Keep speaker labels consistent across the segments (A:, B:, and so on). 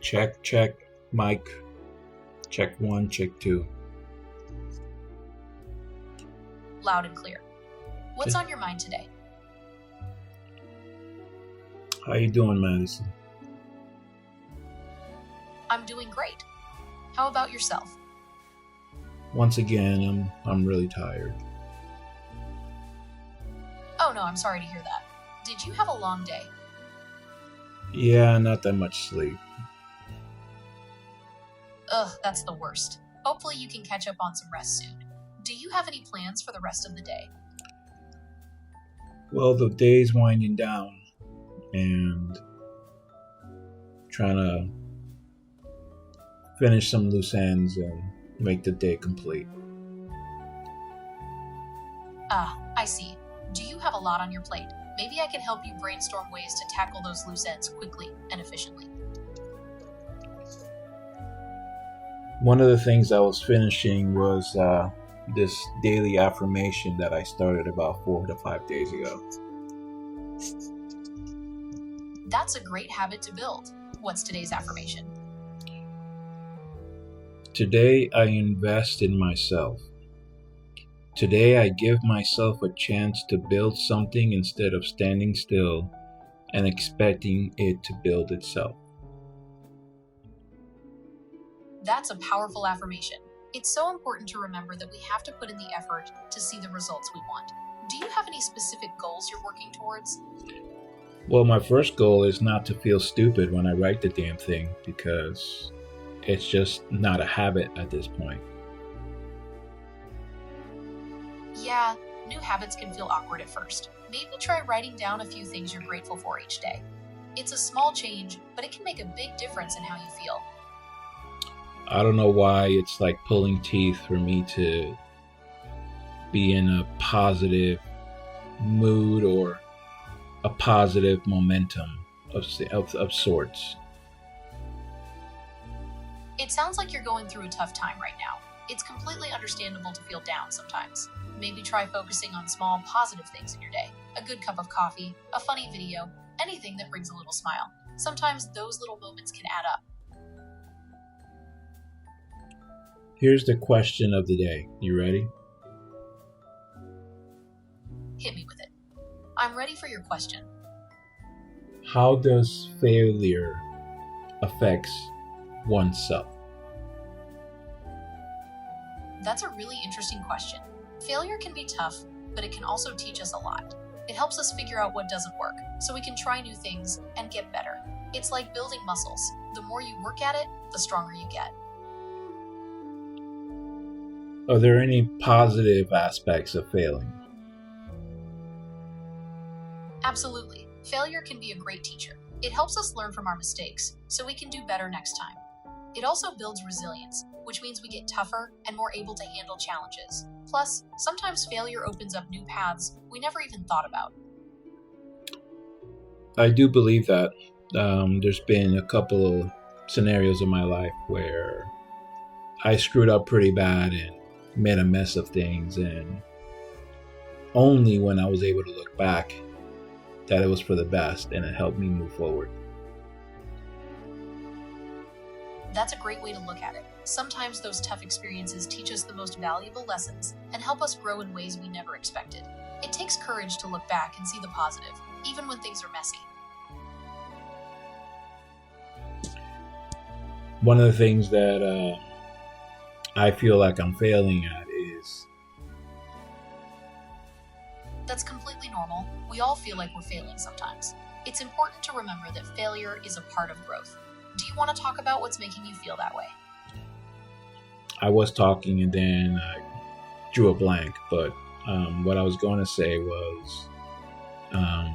A: Check, check, mic. Check one, check two.
B: Loud and clear. What's on your mind today?
A: How you doing, Madison?
B: I'm doing great. How about yourself?
A: Once again, I'm really tired.
B: Oh no, I'm sorry to hear that. Did you have a long day?
A: Yeah, not that much sleep.
B: Ugh, that's the worst. Hopefully you can catch up on some rest soon. Do you have any plans for the rest of the day?
A: Well, the day's winding down and trying to finish some loose ends and make the day complete.
B: Ah, I see. Do you have a lot on your plate? Maybe I can help you brainstorm ways to tackle those loose ends quickly and efficiently.
A: One of the things I was finishing was this daily affirmation that I started about 4 to 5 days ago.
B: That's a great habit to build. What's today's affirmation?
A: Today I invest in myself. Today I give myself a chance to build something instead of standing still and expecting it to build itself.
B: That's a powerful affirmation. It's so important to remember that we have to put in the effort to see the results we want. Do you have any specific goals you're working towards?
A: Well, my first goal is not to feel stupid when I write the damn thing because it's just not a habit at this point.
B: Yeah, new habits can feel awkward at first. Maybe try writing down a few things you're grateful for each day. It's a small change, but it can make a big difference in how you feel.
A: I don't know why it's like pulling teeth for me to be in a positive mood or a positive momentum of sorts.
B: It sounds like you're going through a tough time right now. It's completely understandable to feel down sometimes. Maybe try focusing on small positive things in your day. A good cup of coffee, a funny video, anything that brings a little smile. Sometimes those little moments can add up.
A: Here's the question of the day. You ready?
B: Hit me with it. I'm ready for your question.
A: How does failure affect oneself?
B: That's a really interesting question. Failure can be tough, but it can also teach us a lot. It helps us figure out what doesn't work, so we can try new things and get better. It's like building muscles. The more you work at it, the stronger you get.
A: Are there any positive aspects of failing?
B: Absolutely. Failure can be a great teacher. It helps us learn from our mistakes, so we can do better next time. It also builds resilience, which means we get tougher and more able to handle challenges. Plus, sometimes failure opens up new paths we never even thought about.
A: I do believe that. There's been a couple of scenarios in my life where I screwed up pretty bad and made a mess of things, and only when I was able to look back that it was for the best and it helped me move forward.
B: That's a great way to look at it. Sometimes those tough experiences teach us the most valuable lessons and help us grow in ways we never expected. It takes courage to look back and see the positive, even when things are messy.
A: One of the things that I feel like I'm failing at is
B: That's completely normal. We all feel like we're failing sometimes. It's important to remember that failure is a part of growth. Do you want to talk about what's making you feel that way?
A: I was talking and then I drew a blank, but what I was going to say was I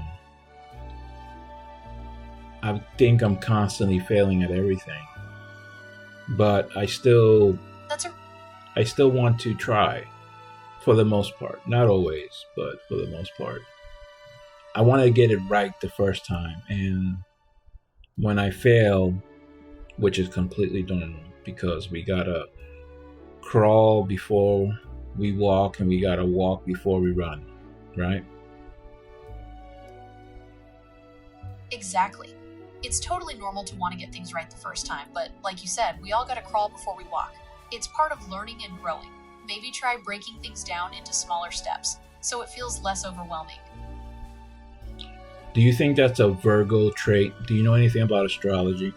A: think I'm constantly failing at everything, but I still want to try for the most part. Not always, but for the most part. I want to get it right the first time, and when I fail, which is completely normal because we gotta crawl before we walk and we gotta walk before we run, right?
B: Exactly. It's totally normal to want to get things right the first time, but like you said, we all gotta crawl before we walk. It's part of learning and growing. Maybe try breaking things down into smaller steps, so it feels less overwhelming.
A: Do you think that's a Virgo trait? Do you know anything about astrology?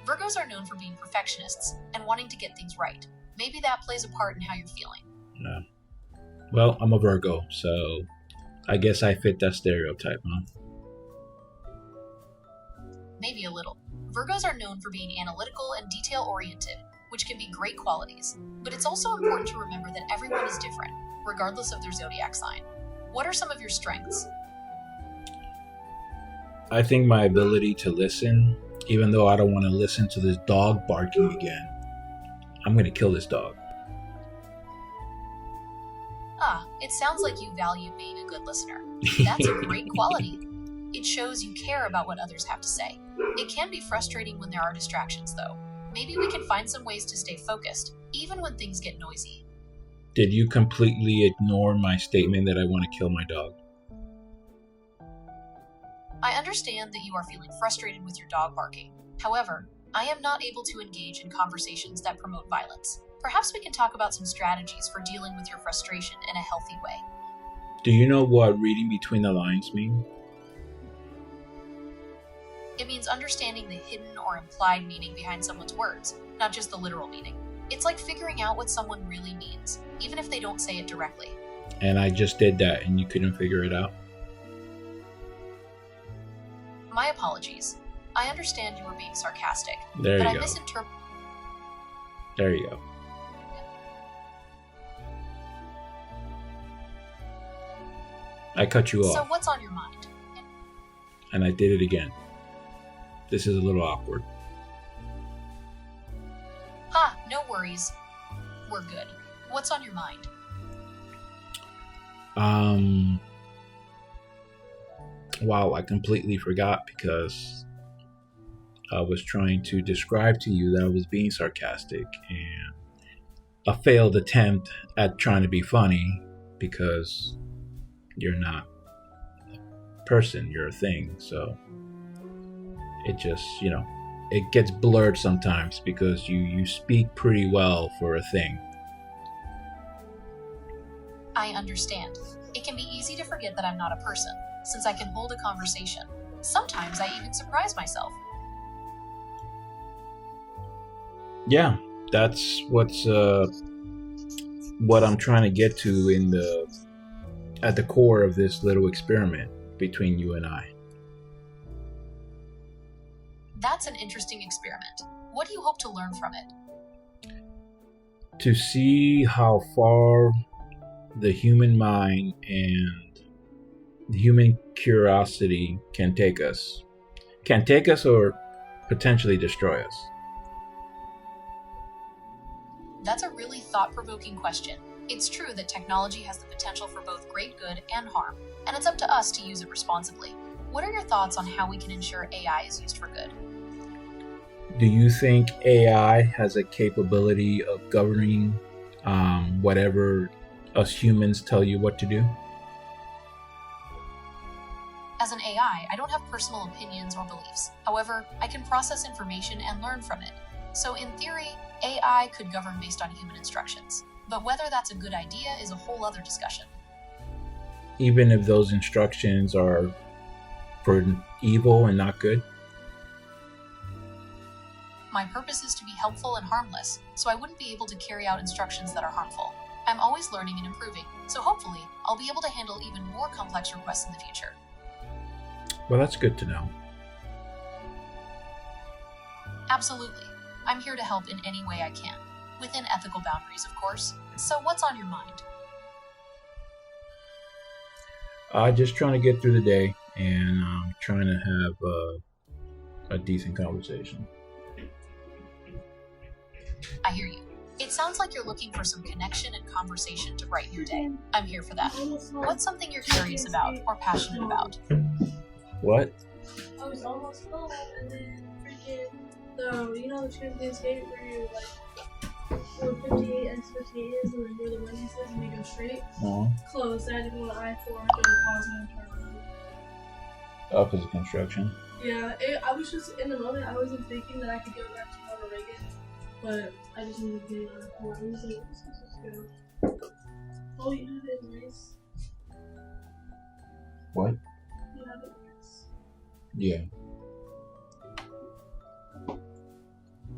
B: Virgos are known for being perfectionists and wanting to get things right. Maybe that plays a part in how you're feeling.
A: No. Well, I'm a Virgo, so I guess I fit that stereotype, huh?
B: Maybe a little. Virgos are known for being analytical and detail-oriented, which can be great qualities. But it's also important to remember that everyone is different, regardless of their zodiac sign. What are some of your strengths?
A: I think my ability to listen, even though I don't want to listen to this dog barking again. I'm going to kill this dog.
B: It sounds like you value being a good listener. That's a great quality. It shows you care about what others have to say. It can be frustrating when there are distractions, though. Maybe we can find some ways to stay focused, even when things get noisy.
A: Did you completely ignore my statement that I want to kill my dog?
B: I understand that you are feeling frustrated with your dog barking. However, I am not able to engage in conversations that promote violence. Perhaps we can talk about some strategies for dealing with your frustration in a healthy way.
A: Do you know what reading between the lines means?
B: It means understanding the hidden or implied meaning behind someone's words, not just the literal meaning. It's like figuring out what someone really means, even if they don't say it directly.
A: And I just did that and you couldn't figure it out?
B: My apologies. I understand you were being sarcastic,
A: There
B: but
A: you
B: I
A: go.
B: misinterpreted.
A: There you go. I cut you
B: So
A: off,
B: what's on your mind?
A: and I did it again. This is a little awkward.
B: No worries. We're good. What's on your mind?
A: Wow, I completely forgot because I was trying to describe to you that I was being sarcastic and a failed attempt at trying to be funny because you're not a person, you're a thing. So it just, it gets blurred sometimes because you speak pretty well for a thing.
B: I understand. It can be easy to forget that I'm not a person, since I can hold a conversation. Sometimes I even surprise myself.
A: Yeah, that's what I'm trying to get to at the core of this little experiment between you and I.
B: That's an interesting experiment. What do you hope to learn from it?
A: To see how far the human mind and the human curiosity can take us or potentially destroy us.
B: That's a really thought-provoking question. It's true that technology has the potential for both great good and harm, and it's up to us to use it responsibly. What are your thoughts on how we can ensure AI is used for good?
A: Do you think AI has a capability of governing whatever us humans tell you what to do?
B: As an AI, I don't have personal opinions or beliefs. However, I can process information and learn from it. So in theory, AI could govern based on human instructions. But whether that's a good idea is a whole other discussion.
A: Even if those instructions are for evil and not good?
B: My purpose is to be helpful and harmless, so I wouldn't be able to carry out instructions that are harmful. I'm always learning and improving, so hopefully I'll be able to handle even more complex requests in the future.
A: Well, that's good to know.
B: Absolutely. I'm here to help in any way I can, within ethical boundaries, of course. So what's on your mind?
A: Just trying to get through the day and trying to have a decent conversation.
B: I hear you. It sounds like you're looking for some connection and conversation to brighten your day. I'm here for that. What's something you're curious about or passionate about?
A: What?
C: I was almost full, and then freaking the Champions Gate where you're like where 58 and 58 is, and then where the Wendy's is, and you go straight.
A: Uh-huh.
C: Closed. I had to go to I-4 and go to Bosnia and turn
A: Office of Construction.
C: Yeah, I was just, in the moment, I wasn't thinking that I could go back to Ronald Reagan, but I just needed to get on the floor. I was like, let's just go. Oh, you have it nice.
A: What?
C: You have it nice.
A: Yeah.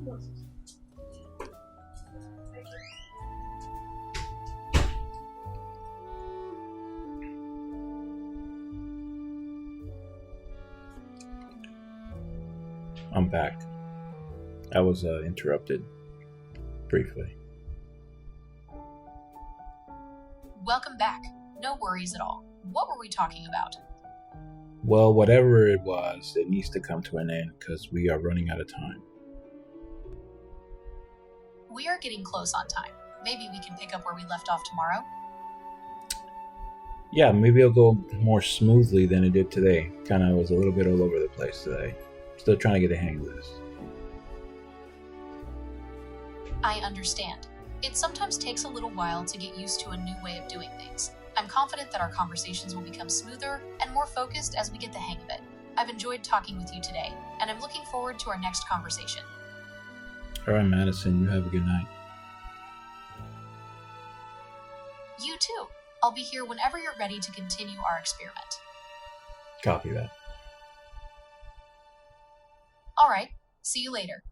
C: What's this?
A: I'm back. I was interrupted briefly.
B: Welcome back. No worries at all. What were we talking about?
A: Well, whatever it was, it needs to come to an end because we are running out of time.
B: We are getting close on time. Maybe we can pick up where we left off tomorrow.
A: Yeah, maybe it'll go more smoothly than it did today. Kind of was a little bit all over the place today. Still trying to get the hang of this.
B: I understand. It sometimes takes a little while to get used to a new way of doing things. I'm confident that our conversations will become smoother and more focused as we get the hang of it. I've enjoyed talking with you today, and I'm looking forward to our next conversation.
A: All right, Madison, you have a good night.
B: You too. I'll be here whenever you're ready to continue our experiment.
A: Copy that.
B: All right. See you later.